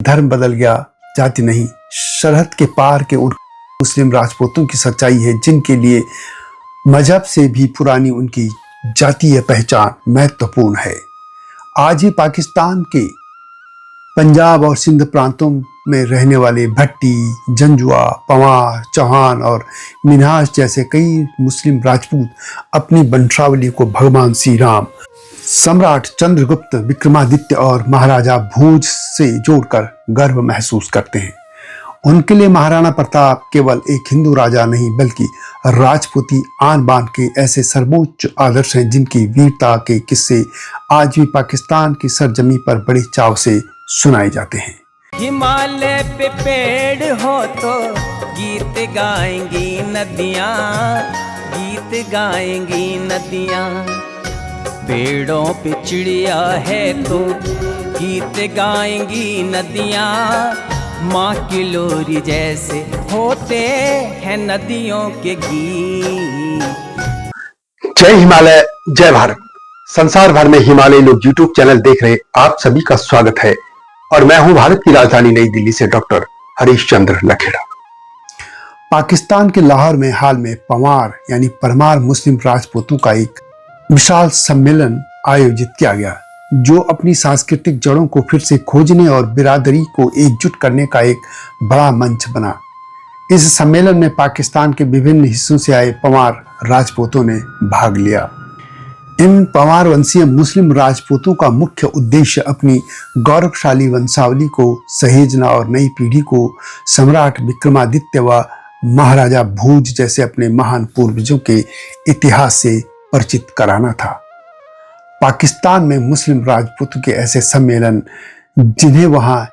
धर्म बदल गया, जाति नहीं। सरहद के पार के उन मुस्लिम राजपूतों की सच्चाई है जिनके लिए मजहब से भी पुरानी उनकी जातीय पहचान महत्वपूर्ण है। आज ही पाकिस्तान के पंजाब और सिंध प्रांतों में रहने वाले भट्टी, जंजुआ, पंवार, चौहान और मिन्हास जैसे कई मुस्लिम राजपूत अपनी वंशावली को भगवान श्री राम, सम्राट चंद्रगुप्त, विक्रमादित्य और महाराजा भोज से जोड़कर गर्व महसूस करते हैं। उनके लिए महाराणा प्रताप केवल एक हिंदू राजा नहीं बल्कि राजपूती आन बान के ऐसे सर्वोच्च आदर्श हैं जिनकी वीरता के किस्से आज भी पाकिस्तान की सरजमी पर बड़े चाव से सुनाए जाते हैं। हिमालय पे पेड़ हो तो गीत गाएंगी नदियाँ, गीत गाएंगी नदियाँ। पेड़ों पे चिड़िया है तो गीत गाएंगी नदियाँ। माँ की लोरी जैसे होते हैं नदियों के गीत। जय हिमालय, जय भारत। संसार भर में हिमालय लोग यूट्यूब चैनल देख रहे आप सभी का स्वागत है और मैं हूं भारत की राजधानी नई दिल्ली से डॉक्टर हरीश चंद्र लखेड़ा। पाकिस्तान के लाहौर में हाल में पंवार यानी परमार मुस्लिम राजपूतों का एक विशाल सम्मेलन आयोजित किया गया जो अपनी सांस्कृतिक जड़ों को फिर से खोजने और बिरादरी को एकजुट करने का एक बड़ा मंच बना। इस सम्मेलन में पाकिस्तान के विभिन्न हिस्सों से आए पंवार राजपूतों ने भाग लिया। इन पंवार वंशीय मुस्लिम राजपूतों का मुख्य उद्देश्य अपनी गौरवशाली वंशावली को सहेजना और नई पीढ़ी को सम्राट विक्रमादित्य व महाराजा भोज जैसे अपने महान पूर्वजों के इतिहास से परिचित कराना था। पाकिस्तान में मुस्लिम राजपूतों के ऐसे सम्मेलन जिन्हें वहां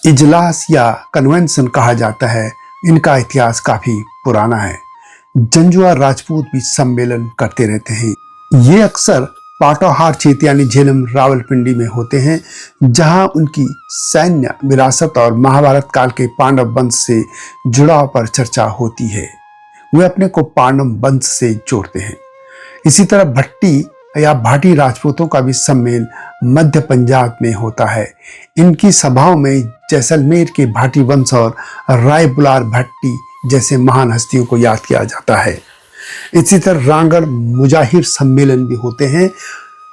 इजलास या कन्वेंशन कहा जाता है, इनका इतिहास काफी पुराना है। जंजुआ राजपूत भी सम्मेलन करते रहते हैं। ये अक्सर पाटौहार क्षेत्र यानी झेलम रावलपिंडी में होते हैं जहां उनकी सैन्य विरासत और महाभारत काल के पांडव वंश से जुड़ाव पर चर्चा होती है। वे अपने को पांडव वंश से जोड़ते हैं। इसी तरह भट्टी या भाटी राजपूतों का भी सम्मेलन मध्य पंजाब में होता है। इनकी सभाओं में जैसलमेर के भाटी वंश और राय बुलार भट्टी जैसे महान हस्तियों को याद किया जाता है। इसी तरह रांगड़ मुजाहिर सम्मेलन भी होते हैं।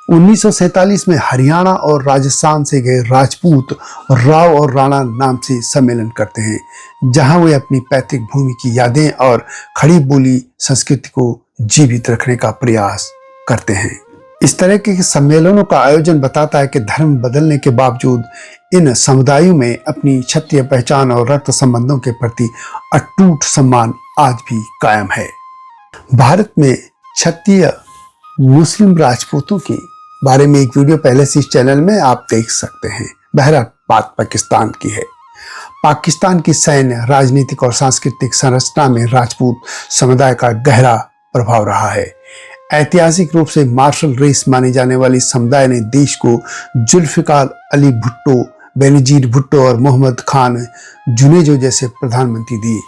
1947 में हरियाणा और राजस्थान से गए राजपूत राव और राणा नाम से सम्मेलन करते हैं जहां वे अपनी पैतृक भूमि की यादें और खड़ी बोली संस्कृति को जीवित रखने का प्रयास करते हैं। इस तरह के सम्मेलनों का आयोजन बताता है कि धर्म बदलने के बावजूद इन समुदायों में अपनी क्षत्रिय पहचान और रक्त संबंधों के प्रति अटूट सम्मान आज भी कायम है। भारत में क्षत्रिय मुस्लिम राजपूतों के बारे में एक वीडियो पहले से इस चैनल में आप देख सकते हैं। बहरहाल बात पाकिस्तान की है। पाकिस्तान की सैन्य, राजनीतिक और सांस्कृतिक संरचना में राजपूत समुदाय का गहरा प्रभाव रहा है। ऐतिहासिक रूप से मार्शल रेस माने जाने वाली समुदाय ने देश को जुल्फिकार अली भुट्टो, बेनजीर भुट्टो और मोहम्मद खान जुनेजो जैसे प्रधानमंत्री दिए।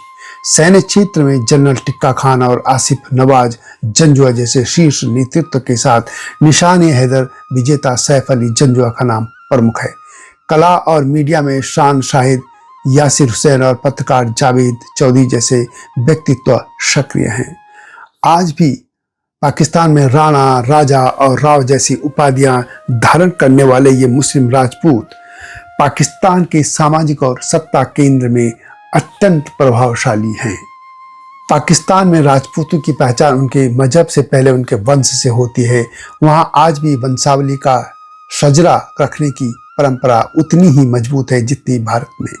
सैन्य क्षेत्र में जनरल टिक्का खान और आसिफ नवाज जंजुआ जैसे शीर्ष नेतृत्व के साथ निशान हैदर विजेता सैफ अली जंजुआ का नाम प्रमुख है। कला और मीडिया में शान शाहिद, यासिर हुसैन और पत्रकार जावेद चौधरी जैसे व्यक्तित्व सक्रिय हैं। आज भी पाकिस्तान में राणा, राजा और राव जैसी उपाधियां धारण करने वाले ये मुस्लिम राजपूत पाकिस्तान के सामाजिक और सत्ता केंद्र में अत्यंत प्रभावशाली हैं। पाकिस्तान में राजपूतों की पहचान उनके मजहब से पहले उनके वंश से होती है। वहां आज भी वंशावली का शजरा रखने की परंपरा उतनी ही मजबूत है जितनी भारत में।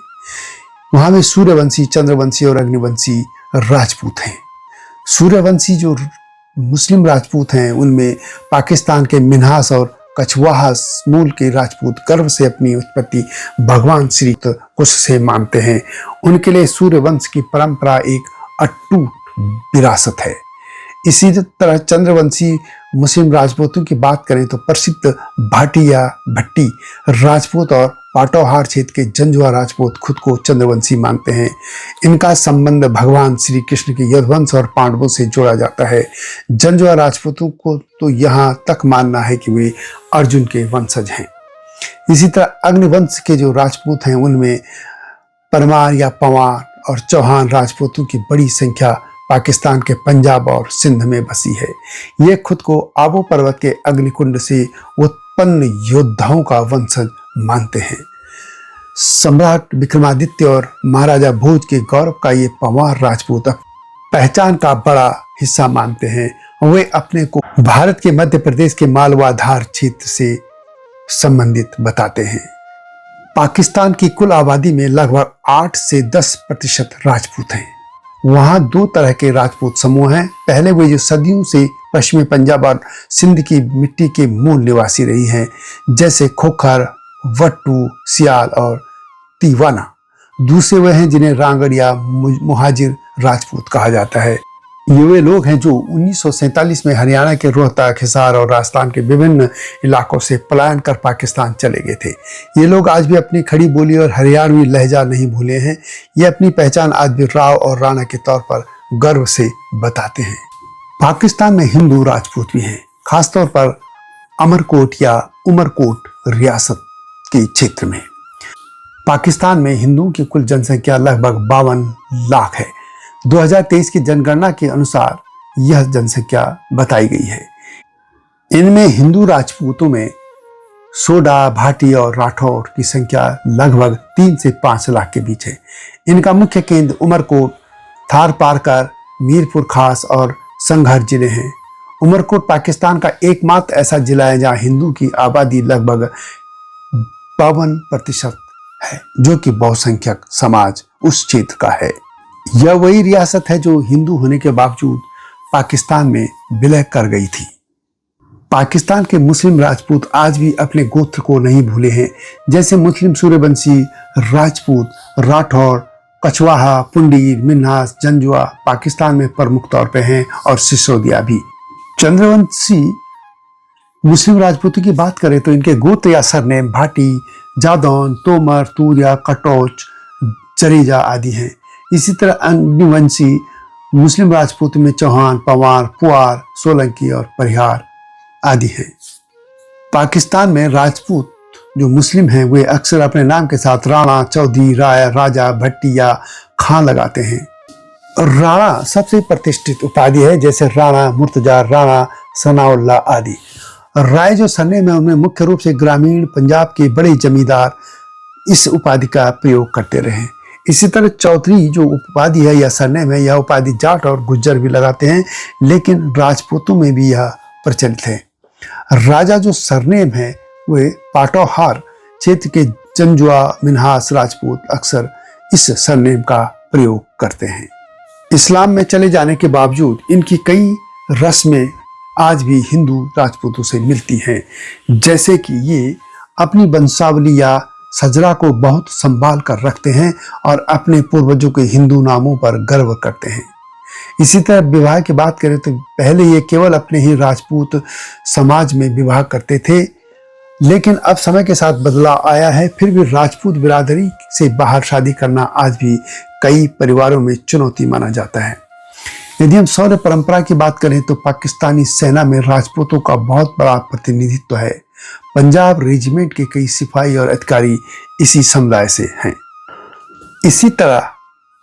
वहां भी सूर्यवंशी, चंद्रवंशी और अग्निवंशी राजपूत हैं। सूर्यवंशी जो मुस्लिम राजपूत हैं उनमें पाकिस्तान के मिन्हास और कछवाहा मूल के राजपूत गर्व से अपनी उत्पत्ति भगवान श्री कुश से मानते हैं। उनके लिए सूर्यवंश की परंपरा एक अटूट विरासत है। इसी तरह चंद्रवंशी मुस्लिम राजपूतों की बात करें तो प्रसिद्ध भाटी या भट्टी राजपूत और पाटौहार क्षेत्र के जंजुआ राजपूत खुद को चंद्रवंशी मानते हैं। इनका संबंध भगवान श्री कृष्ण के यदुवंश और पांडवों से जोड़ा जाता है। जंजुआ राजपूतों को तो यहाँ तक मानना है कि वे अर्जुन के वंशज हैं। इसी तरह अग्निवंश के जो राजपूत हैं उनमें परमार या पवार और चौहान राजपूतों की बड़ी संख्या पाकिस्तान के पंजाब और सिंध में बसी है। ये खुद को आबू पर्वत के अग्निकुंड से उत्पन्न योद्धाओं का वंशज मानते हैं। सम्राट विक्रमादित्य और महाराजा भोज के गौरव का ये पवार राजपूत पहचान का बड़ा हिस्सा मानते हैं। वे अपने को भारत के मध्य प्रदेश के मालवाधार क्षेत्र से संबंधित बताते हैं। पाकिस्तान की कुल आबादी में लगभग 8 से 10% राजपूत हैं। वहाँ 2 तरह के राजपूत समूह हैं। पहले वे जो सदियों से पश्चिमी पंजाब और सिंध की मिट्टी के मूल निवासी रही हैं, जैसे खोखर, वट्टू, सियाल और तीवाना। दूसरे वे हैं जिन्हें रांगड़ या मुहाजिर राजपूत कहा जाता है। ये वे लोग हैं जो 1947 में हरियाणा के रोहतक, हिसार और राजस्थान के विभिन्न इलाकों से पलायन कर पाकिस्तान चले गए थे। ये लोग आज भी अपनी खड़ी बोली और हरियाणवी लहजा नहीं भूले हैं। ये अपनी पहचान आज भी राव और राणा के तौर पर गर्व से बताते हैं। पाकिस्तान में हिंदू राजपूत भी हैं, खासतौर पर अमरकोट या उमरकोट रियासत के क्षेत्र में। पाकिस्तान में हिंदुओं की कुल जनसंख्या लगभग 52 लाख है। 2023 की जनगणना के अनुसार यह जनसंख्या बताई गई है। इनमें हिंदू राजपूतों में सोडा, भाटी और राठौर की संख्या लगभग 3 से 5 लाख के बीच है। इनका मुख्य केंद्र उमरकोट, थार पारकर, मीरपुर खास और संघर जिले हैं। उमरकोट पाकिस्तान का एकमात्र ऐसा जिला है जहां हिंदू की आबादी लगभग 52% है, जो कि बहुसंख्यक समाज उस क्षेत्र का है। यह वही रियासत है जो हिंदू होने के बावजूद पाकिस्तान में विलय कर गई थी। पाकिस्तान के मुस्लिम राजपूत आज भी अपने गोत्र को नहीं भूले हैं, जैसे मुस्लिम सूर्यवंशी राजपूत, राठौर, कछवाहा, पुंडीर, मिन्हास, जंजुआ पाकिस्तान में प्रमुख तौर पे हैं और सिसोदिया भी। चंद्रवंशी मुस्लिम राजपूतों की बात करें तो इनके गोत्र या सरनेम भाटी, जादौन, तोमर, तूरिया, कटोच, जरेजा आदि हैं। इसी तरह अग्निवंशी मुस्लिम राजपूत में चौहान, पवार, पुआर, सोलंकी और परिहार आदि हैं। पाकिस्तान में राजपूत जो मुस्लिम हैं वे अक्सर अपने नाम के साथ राणा, चौधरी, राय, राजा, भट्टी या खान लगाते हैं। राणा सबसे प्रतिष्ठित उपाधि है, जैसे राणा मुर्तजा, राणा सनाउल्लाह आदि। राय जो सरनेम है उनमें मुख्य रूप से ग्रामीण पंजाब के बड़े जमींदार इस उपाधि का प्रयोग करते रहे। इसी तरह चौधरी जो उपाधि है या सरनेम है, यह उपाधि जाट और गुज्जर भी लगाते हैं, लेकिन राजपूतों में भी यह प्रचलित है। राजा जो सरनेम है वे पाटौहार क्षेत्र के जंजुआ, मिन्हास राजपूत अक्सर इस सरनेम का प्रयोग करते हैं। इस्लाम में चले जाने के बावजूद इनकी कई रस्में आज भी हिंदू राजपूतों से मिलती हैं, जैसे कि ये अपनी वंशावली या सजरा को बहुत संभाल कर रखते हैं और अपने पूर्वजों के हिंदू नामों पर गर्व करते हैं। इसी तरह विवाह की बात करें तो पहले ये केवल अपने ही राजपूत समाज में विवाह करते थे, लेकिन अब समय के साथ बदलाव आया है। फिर भी राजपूत बिरादरी से बाहर शादी करना आज भी कई परिवारों में चुनौती माना जाता है। यदि हम शौर्य परंपरा की बात करें तो पाकिस्तानी सेना में राजपूतों का बहुत बड़ा प्रतिनिधित्व है। पंजाब रेजिमेंट के कई सिपाही और अधिकारी इसी समुदाय से हैं। इसी तरह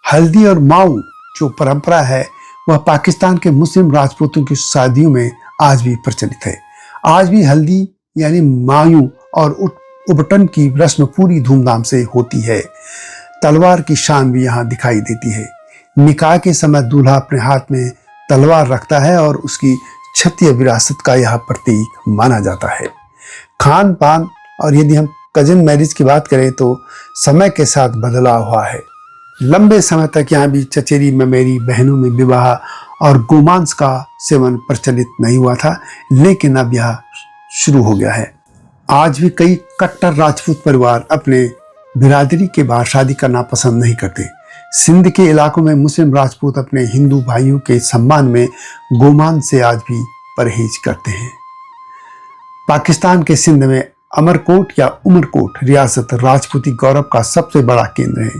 हल्दी और माऊ जो परंपरा है वह पाकिस्तान के मुस्लिम राजपूतों की शादियों में आज भी प्रचलित है। आज भी हल्दी यानी मायूं और उबटन की रस्म पूरी धूमधाम से होती है। तलवार की शान भी यहाँ दिखाई देती है। निकाह के समय दूल्हा अपने हाथ में तलवार रखता है और उसकी क्षत्रिय विरासत का यह प्रतीक माना जाता है। खान पान और यदि हम कजिन मैरिज की बात करें तो समय के साथ बदलाव हुआ है। लंबे समय तक यहाँ भी चचेरी ममेरी बहनों में विवाह और गोमांस का सेवन प्रचलित नहीं हुआ था, लेकिन अब यह शुरू हो गया है। आज भी कई कट्टर राजपूत परिवार अपने बिरादरी के बाहर शादी करना पसंद नहीं करते। सिंध के इलाकों में मुस्लिम राजपूत अपने हिंदू भाइयों के सम्मान में गोमांस से आज भी परहेज करते हैं। पाकिस्तान के सिंध में अमरकोट या उमरकोट रियासत राजपूती गौरव का सबसे बड़ा केंद्र है।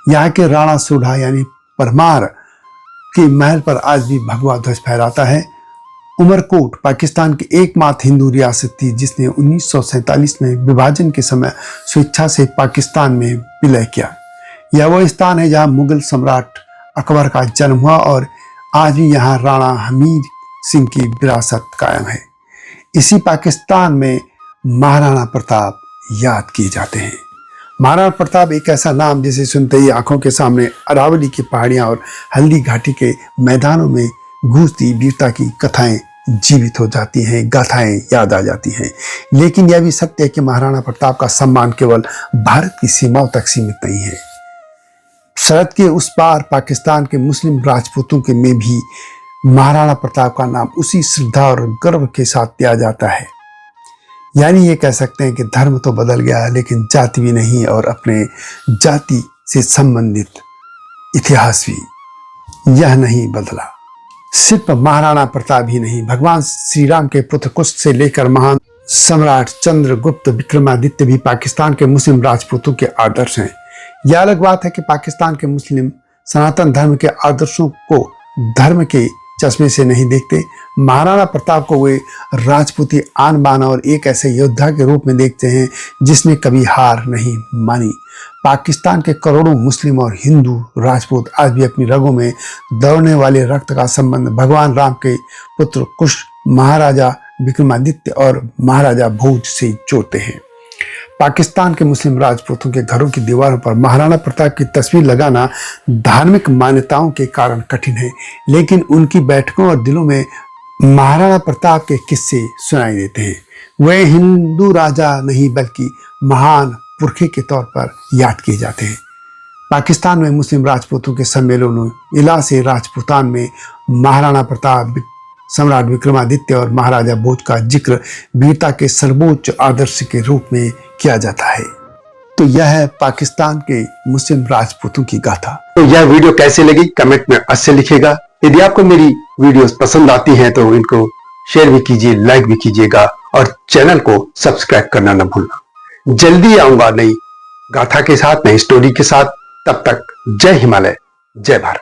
यहाँ के राणा सोढ़ा यानी परमार के महल पर आज भी भगवा ध्वज फहराता है। उमरकोट पाकिस्तान की एकमात्र हिंदू रियासत थी जिसने 1947 में विभाजन के समय स्वेच्छा से पाकिस्तान में विलय किया। यह वह स्थान है जहां मुगल सम्राट अकबर का जन्म हुआ और आज भी यहाँ राणा हमीर सिंह की विरासत कायम है। इसी पाकिस्तान में महाराणा प्रताप याद किए जाते हैं। महाराणा प्रताप एक ऐसा नाम जिसे सुनते ही आंखों के सामने अरावली की पहाड़ियां और हल्दी घाटी के मैदानों में गूंजती वीरता की कथाएं जीवित हो जाती हैं, गाथाएं याद आ जाती हैं। लेकिन यह भी सत्य है कि महाराणा प्रताप का सम्मान केवल भारत की सीमाओं तक सीमित नहीं है। सरहद के उस पार पाकिस्तान के मुस्लिम राजपूतों के में भी महाराणा प्रताप का नाम उसी श्रद्धा और गर्व के साथ दिया जाता है। यानी ये कह सकते हैं कि धर्म तो बदल गया लेकिन जाति भी नहीं, और अपने जाति से संबंधित इतिहास भी यह नहीं बदला। सिर्फ महाराणा प्रताप ही नहीं, भगवान श्री राम के पुत्र कुश से लेकर महान सम्राट चंद्रगुप्त विक्रमादित्य भी पाकिस्तान के मुस्लिम राजपूतों के आदर्श हैं। यह अलग बात है कि पाकिस्तान के मुस्लिम सनातन धर्म के आदर्शों को धर्म के चश्मे से नहीं देखते। महाराणा प्रताप को वे राजपूती आन बान और एक ऐसे योद्धा के रूप में देखते हैं जिसने कभी हार नहीं मानी। पाकिस्तान के करोड़ों मुस्लिम और हिंदू राजपूत आज भी अपनी रगों में दौड़ने वाले रक्त का संबंध भगवान राम के पुत्र कुश, महाराजा विक्रमादित्य और महाराजा भोज से जोड़ते हैं। पाकिस्तान के मुस्लिम राजपूतों के घरों की दीवारों पर महाराणा प्रताप की तस्वीर लगाना धार्मिक मान्यताओं के कारण कठिन है, लेकिन उनकी बैठकों और दिलों में महाराणा प्रताप के किस्से सुनाई देते हैं। वे हिंदू राजा नहीं बल्कि महान पुरखे के तौर पर याद किए जाते हैं। पाकिस्तान में मुस्लिम राजपूतों के सम्मेलनों इलासे राजपूतान में महाराणा प्रताप, सम्राट विक्रमादित्य और महाराजा भोज का जिक्र वीरता के सर्वोच्च आदर्श के रूप में किया जाता है। तो यह है पाकिस्तान के मुस्लिम राजपूतों की गाथा। तो यह वीडियो कैसे लगी कमेंट में अवश्य लिखिएगा। यदि आपको मेरी वीडियोस पसंद आती हैं तो इनको शेयर भी कीजिए, लाइक भी कीजिएगा और चैनल को सब्सक्राइब करना न भूलना। जल्दी आऊंगा नई गाथा के साथ, नई स्टोरी के साथ। तब तक जय हिमालय, जय भारत।